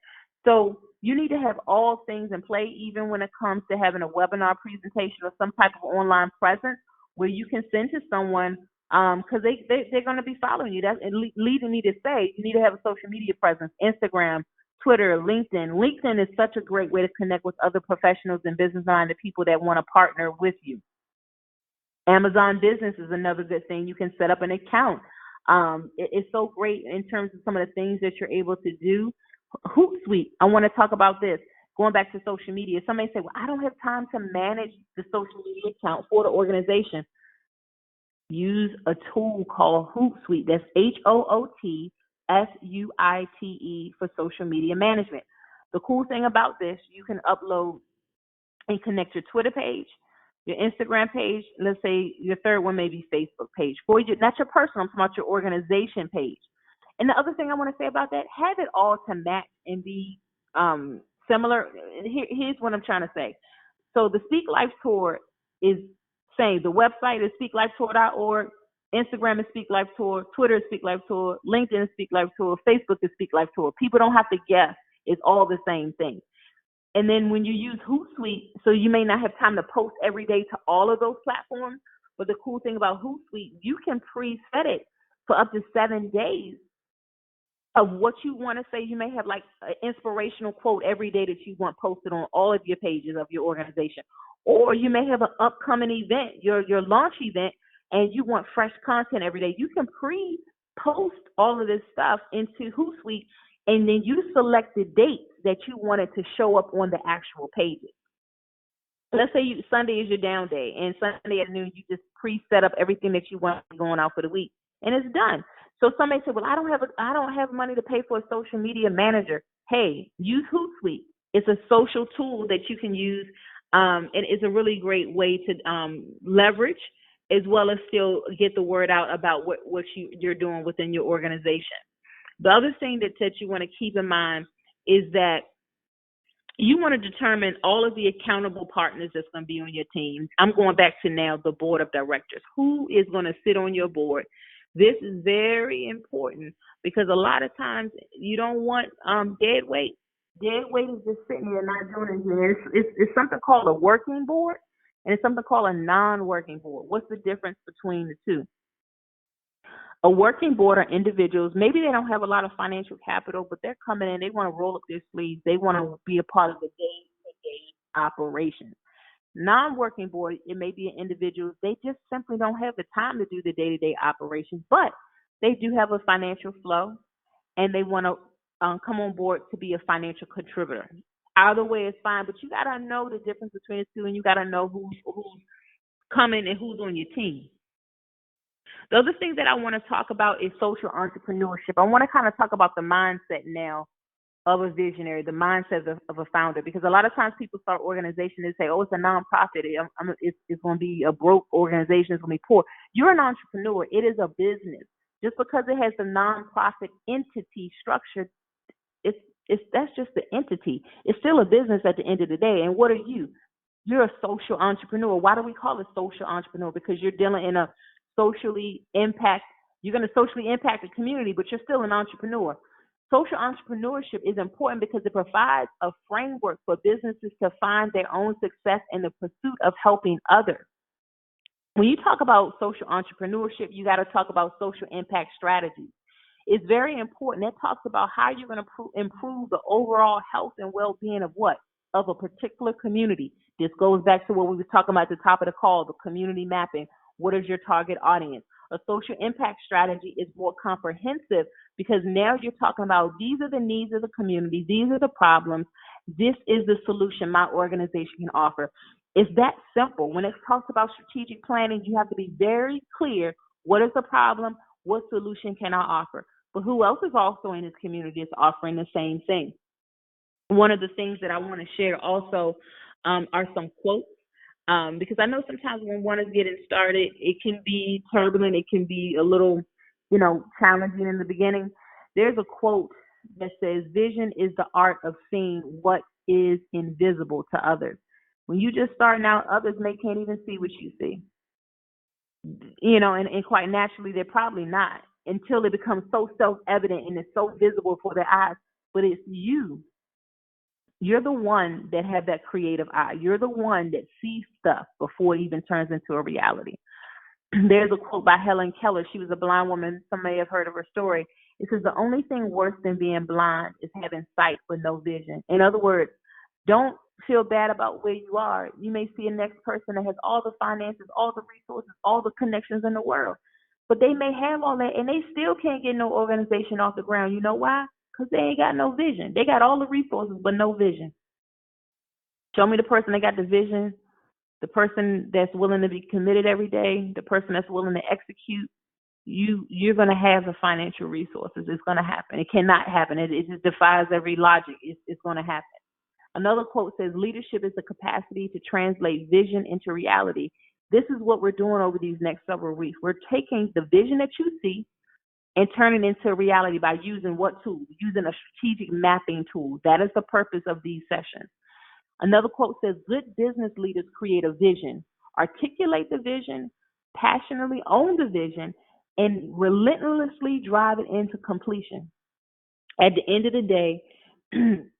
So you need to have all things in play, even when it comes to having a webinar presentation or some type of online presence where you can send to someone because they're going to be following you. That's leading me to say you need to have a social media presence, Instagram, Twitter, LinkedIn. LinkedIn is such a great way to connect with other professionals and business-minded people that want to partner with you. Amazon Business is another good thing. You can set up an account. It's so great in terms of some of the things that you're able to do. Hootsuite, I want to talk about this. Going back to social media, somebody say, well, I don't have time to manage the social media account for the organization. Use a tool called Hootsuite. That's HOOTSUITE for social media management. The cool thing about this, you can upload and connect your Twitter page, your Instagram page, let's say your third one may be Facebook page for you, not your personal, I'm talking about your organization page. And the other thing I want to say about that, have it all to match and be similar. Here's what I'm trying to say. So the Speak Life Tour is saying the website is speaklifetour.org, Instagram is Speak Life Tour, Twitter is Speak Life Tour, LinkedIn is Speak Life Tour, Facebook is Speak Life Tour. People don't have to guess. It's all the same thing. And then when you use Hootsuite, so you may not have time to post every day to all of those platforms, but the cool thing about Hootsuite, you can preset it for up to 7 days of what you want to say. You may have like an inspirational quote every day that you want posted on all of your pages of your organization. Or you may have an upcoming event, your launch event, and you want fresh content every day. You can pre-post all of this stuff into Hootsuite, and then you select the dates that you wanted to show up on the actual pages. Let's say Sunday is your down day, and Sunday at noon you just pre-set up everything that you want going out for the week, and it's done. So somebody said, well, I don't have money to pay for a social media manager. Hey, use Hootsuite. It's a social tool that you can use, and it's a really great way to leverage as well as still get the word out about what you're doing within your organization. The other thing that you want to keep in mind is that you want to determine all of the accountable partners that's going to be on your team. I'm going back to now the board of directors. Who is going to sit on your board? This is very important because a lot of times you don't want dead weight. Dead weight is just sitting there not doing anything. It's something called a working board and it's something called a non-working board. What's the difference between the two? A working board are individuals, maybe they don't have a lot of financial capital, but they're coming in, they want to roll up their sleeves, they want to be a part of the day-to-day operations. Non-working board, it may be an individual, they just simply don't have the time to do the day-to-day operations, but they do have a financial flow and they want to come on board to be a financial contributor. Either way is fine, but you got to know the difference between the two and you got to know who's coming and who's on your team. The other thing that I want to talk about is social entrepreneurship. I want to kind of talk about the mindset now of a visionary, the mindset of a founder, because a lot of times people start organizations and say, oh, it's a nonprofit. It's going to be a broke organization. It's going to be poor. You're an entrepreneur. It is a business. Just because it has the nonprofit entity structure, that's just the entity. It's still a business at the end of the day. And what are you? You're a social entrepreneur. Why do we call it social entrepreneur? Because you're dealing in a you're going to socially impact the community, but you're still an entrepreneur. Social entrepreneurship is important because it provides a framework for businesses to find their own success in the pursuit of helping others. When you talk about social entrepreneurship, you got to talk about social impact strategies. It's very important. That talks about how you're going to improve the overall health and well-being of what? Of a particular community. This goes back to what we were talking about at the top of the call, the community mapping. What is your target audience? A social impact strategy is more comprehensive because now you're talking about these are the needs of the community. These are the problems. This is the solution my organization can offer. It's that simple. When it talks about strategic planning, you have to be very clear. What is the problem? What solution can I offer? But who else is also in this community is offering the same thing? One of the things that I want to share also are some quotes. Because I know sometimes when one is getting started, it can be turbulent. It can be a little, challenging in the beginning. There's a quote that says, vision is the art of seeing what is invisible to others. When you just starting out, others can't even see what you see. And quite naturally, they're probably not until it becomes so self-evident and it's so visible for their eyes. But it's you. You're the one that have that creative eye. You're the one that sees stuff before it even turns into a reality. There's a quote by Helen Keller. She was a blind woman. Some may have heard of her story. It says, the only thing worse than being blind is having sight but no vision. In other words, don't feel bad about where you are. You may see a next person that has all the finances, all the resources, all the connections in the world. But they may have all that and they still can't get no organization off the ground. You know why? Because they ain't got no vision. They got all the resources, but no vision. Show me the person that got the vision, the person that's willing to be committed every day, the person that's willing to execute. You're going to have the financial resources. It's going to happen. It cannot happen. It just defies every logic. It's going to happen. Another quote says, leadership is the capacity to translate vision into reality. This is what we're doing over these next several weeks. We're taking the vision that you see and turning it into reality by using what tool? Using a strategic mapping tool. That is the purpose of these sessions. Another quote says, good business leaders create a vision, articulate the vision, passionately own the vision, and relentlessly drive it into completion. At the end of the day,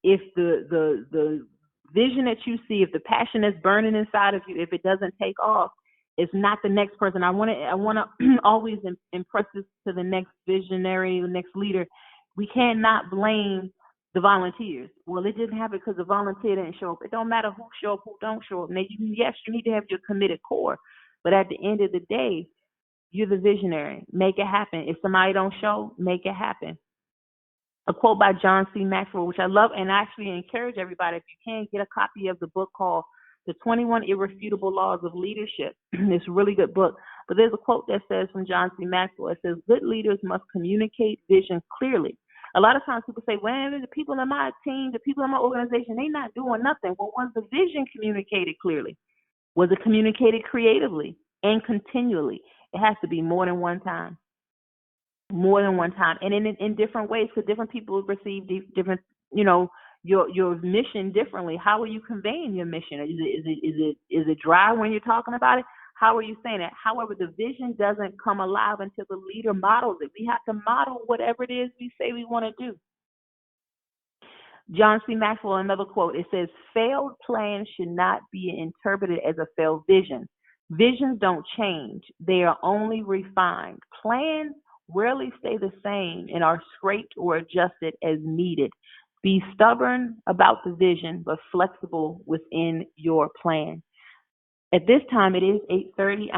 if the vision that you see, if the passion that's burning inside of you, if it doesn't take off, it's not the next person. I want to always impress this to the next visionary, the next leader. We cannot blame the volunteers. Well, it didn't happen because the volunteer didn't show up. It don't matter who show up, who don't show up. Now, yes, you need to have your committed core, but at the end of the day, you're the visionary. Make it happen. If somebody don't show, make it happen. A quote by John C. Maxwell, which I love, and I actually encourage everybody, if you can, get a copy of the book called The 21 Irrefutable Laws of Leadership. It's a really good book. But there's a quote that says from John C. Maxwell, it says, good leaders must communicate vision clearly. A lot of times people say, well, the people in my team, the people in my organization, they're not doing nothing. Well, was the vision communicated clearly? Was it communicated creatively and continually? It has to be more than one time. More than one time, and in different ways, because different people receive different, your mission differently. How are you conveying your mission? Is it dry when you're talking about it? How are you saying it? However, the vision doesn't come alive until the leader models it. We have to model whatever it is we say we want to do. John C. Maxwell, another quote, it says, failed plans should not be interpreted as a failed vision. Visions don't change. They are only refined. Plans rarely stay the same and are scraped or adjusted as needed. Be stubborn about the vision, but flexible within your plan. At this time, it is 8:30.